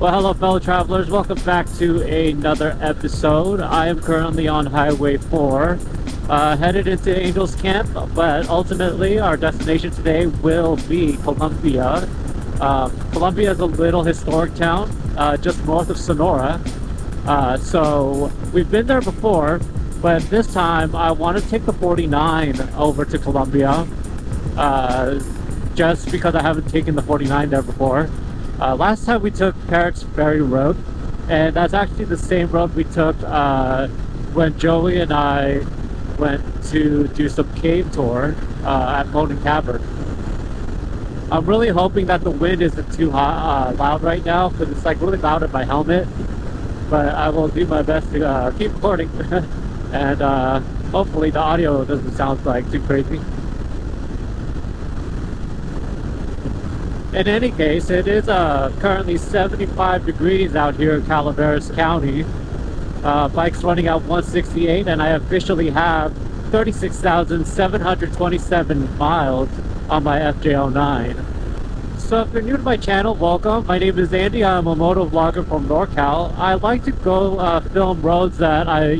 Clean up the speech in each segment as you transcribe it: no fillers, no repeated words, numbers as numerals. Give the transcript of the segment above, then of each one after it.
Well, hello fellow travelers, welcome back to another episode. I am currently on Highway 4, headed into Angels Camp, but ultimately our destination today will be Columbia. Columbia is a little historic town, just north of Sonora. So we've been there before, but this time I want to take the 49 over to Columbia, just because I haven't taken the 49 there before. Last time we took Parrots Ferry Road, and that's actually the same road we took when Joey and I went to do some cave tour at Monin Cavern. I'm really hoping that the wind isn't too loud right now, because it's like really loud in my helmet, but I will do my best to keep recording and hopefully the audio doesn't sound like too crazy. In any case, it is currently 75 degrees out here in Calaveras County. Bike's running at 168, and I officially have 36,727 miles on my FJ09. So if you're new to my channel, welcome. My name is Andy. I'm a motovlogger from NorCal. I like to go film roads that I,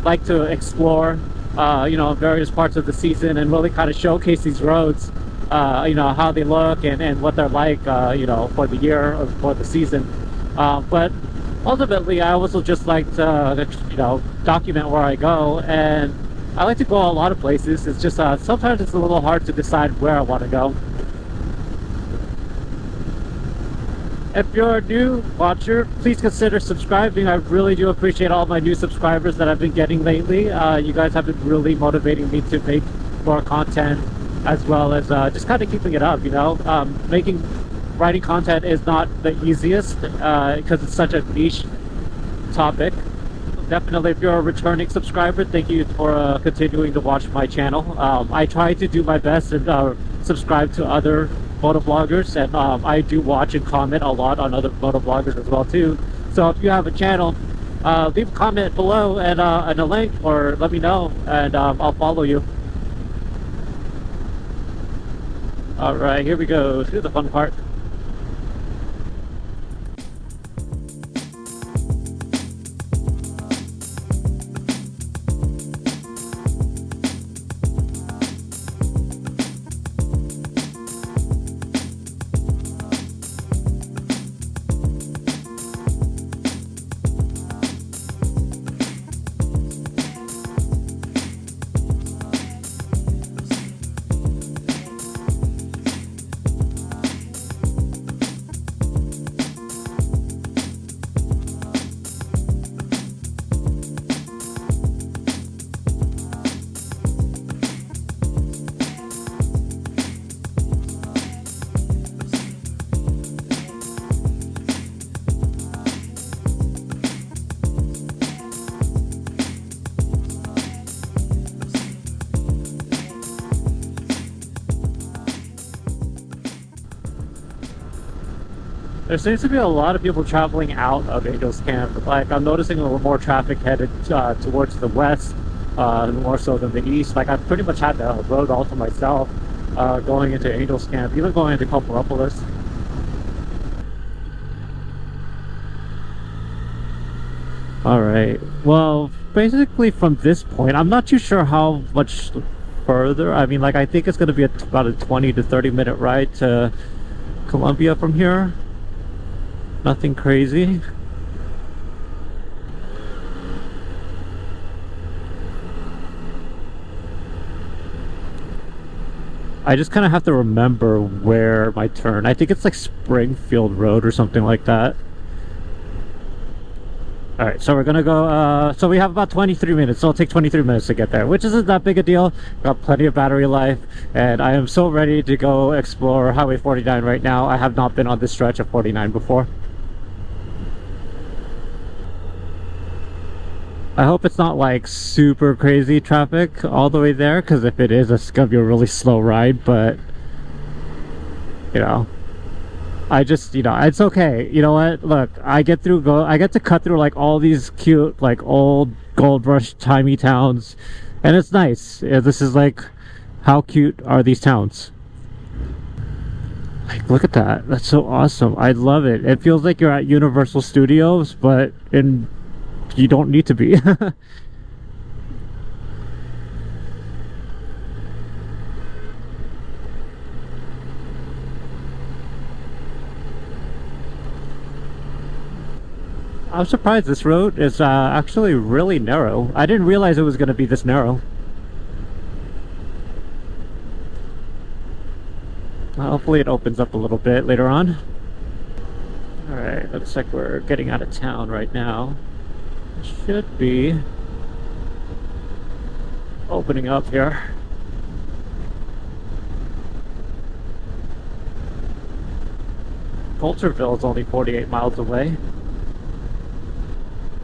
like to explore, in various parts of the season, and really kind of showcase these roads. How they look and what they're like, for the year or for the season. But ultimately, I also just like to, document where I go, and I like to go a lot of places. It's just sometimes it's a little hard to decide where I want to go. If you're a new watcher, please consider subscribing. I really do appreciate all my new subscribers that I've been getting lately. You guys have been really motivating me to make more content, as well as just kind of keeping it up. Writing content is not the easiest because it's such a niche topic. Definitely, if you're a returning subscriber, thank you for continuing to watch my channel. I try to do my best and subscribe to other motovloggers, and I do watch and comment a lot on other motovloggers as well too. So if you have a channel, leave a comment below and a link, or let me know, and I'll follow you. Alright, here we go to the fun part. There seems to be a lot of people traveling out of Angels Camp. Like, I'm noticing a little more traffic headed towards the west, more so than the east. Like, I've pretty much had the road all to myself going into Angels Camp, even going into Copperopolis. Alright, well, basically from this point, I'm not too sure how much further. I mean, like, I think it's going to be about a 20 to 30 minute ride to Columbia from here. Nothing crazy. I just kind of have to remember where my turn. I think it's like Springfield Road or something like that. Alright, so we're gonna go, so we have about 23 minutes, so it'll take 23 minutes to get there, which isn't that big a deal. Got plenty of battery life, and I am so ready to go explore Highway 49 right now. I have not been on this stretch of 49 before. I hope it's not like super crazy traffic all the way there, because if it is, it's gonna be a really slow ride. But I just, it's okay. You know what? Look, I get to cut through like all these cute, like old gold rush timey towns, and it's nice. This is like, how cute are these towns? Like, look at that. That's so awesome. I love it. It feels like you're at Universal Studios, but you don't need to be. I'm surprised this road is actually really narrow. I didn't realize it was going to be this narrow. Hopefully it opens up a little bit later on. Alright, looks like we're getting out of town right now. Should be opening up here. Coulterville is only 48 miles away.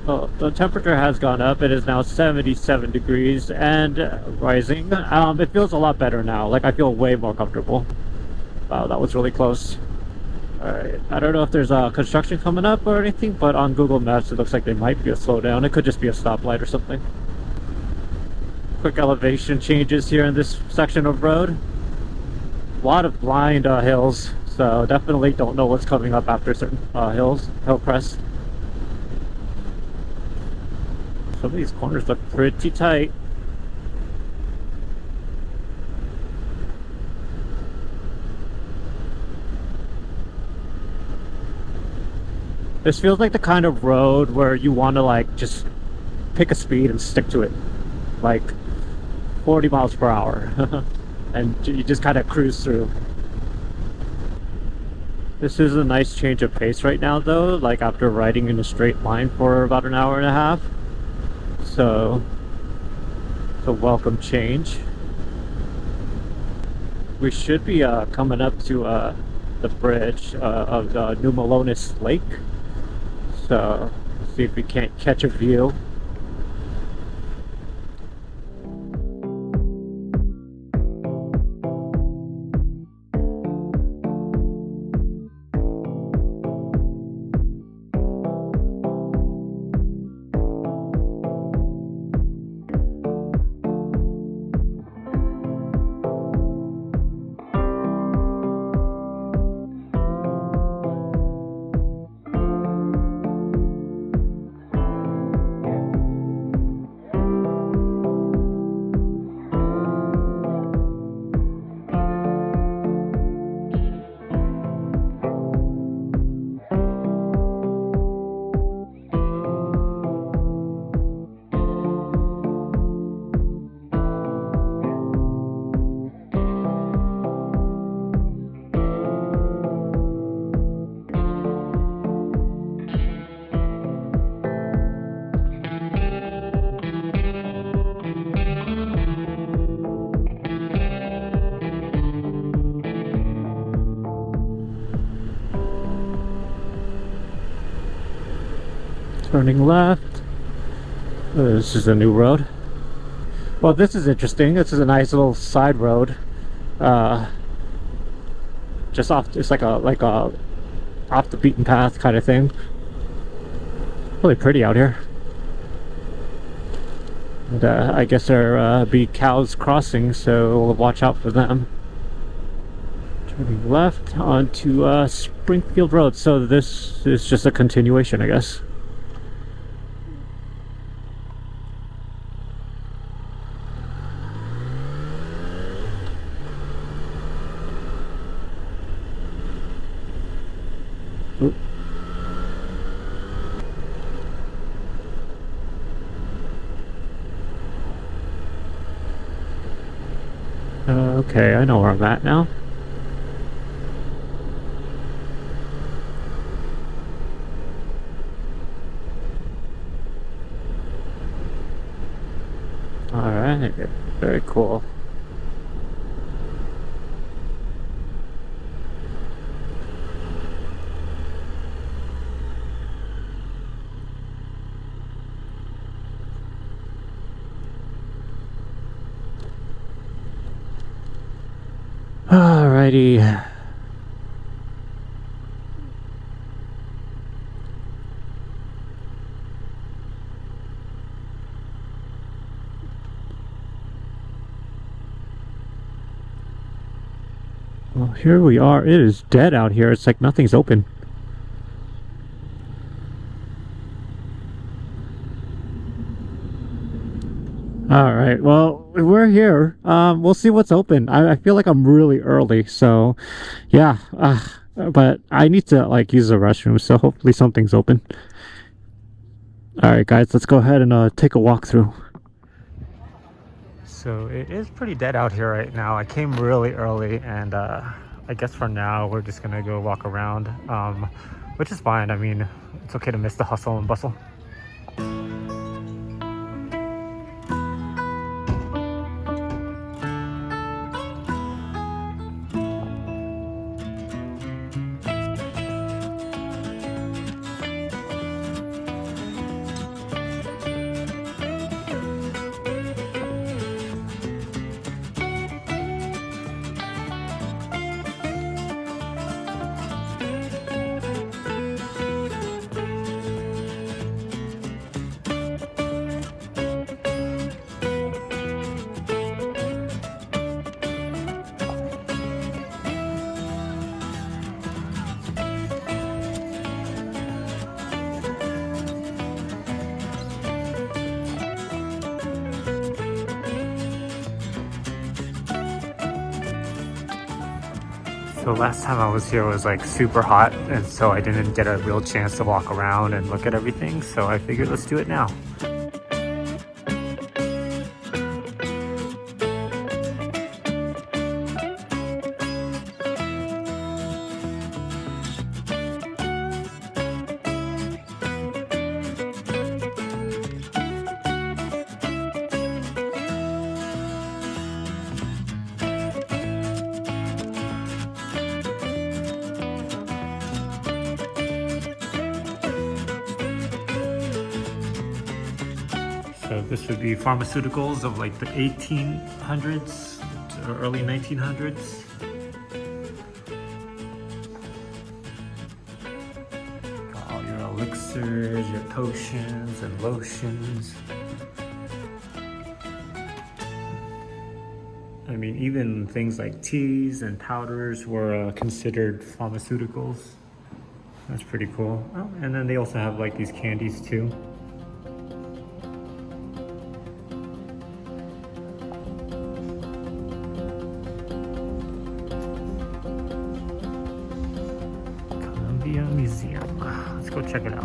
Oh, the temperature has gone up. It is now 77 degrees and rising. It feels a lot better now. Like, I feel way more comfortable. Wow, that was really close. Alright, I don't know if there's construction coming up or anything, but on Google Maps it looks like there might be a slowdown. It could just be a stoplight or something. Quick elevation changes here in this section of road. A lot of blind hills, so definitely don't know what's coming up after certain hill crests. Some of these corners look pretty tight. This feels like the kind of road where you want to like just pick a speed and stick to it. Like 40 miles per hour. And you just kind of cruise through. This is a nice change of pace right now though, like after riding in a straight line for about an hour and a half. So it's a welcome change. We should be coming up to the bridge of New Melones Lake. So see if we can't catch a view. Turning left. This is a new road. Well, this is interesting. This is a nice little side road. Just off. It's like a off the beaten path kind of thing. Really pretty out here. And I guess there be cows crossing, so we'll watch out for them. Turning left onto Springfield Road. So this is just a continuation, I guess. Okay, I know where I'm at now. Alright, very cool. Alrighty. Well, here we are. It is dead out here. It's like nothing's open. All right, well, we're here. We'll see what's open. I feel like I'm really early, so yeah. But I need to like use the restroom, so hopefully something's open. All right, guys, let's go ahead and take a walk through. So it is pretty dead out here right now. I came really early, and I guess for now we're just gonna go walk around, which is fine. I mean, it's okay to miss the hustle and bustle. So last time I was here was like super hot, and so I didn't get a real chance to walk around and look at everything, so I figured let's do it now. So this would be pharmaceuticals of like the 1800s to early 1900s. Got all your elixirs, your potions and lotions. I mean, even things like teas and powders were considered pharmaceuticals. That's pretty cool. Oh, and then they also have like these candies too. Museum. Let's go check it out.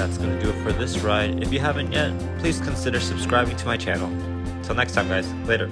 That's going to do it for this ride. If you haven't yet, please consider subscribing to my channel. Till next time, guys. Later.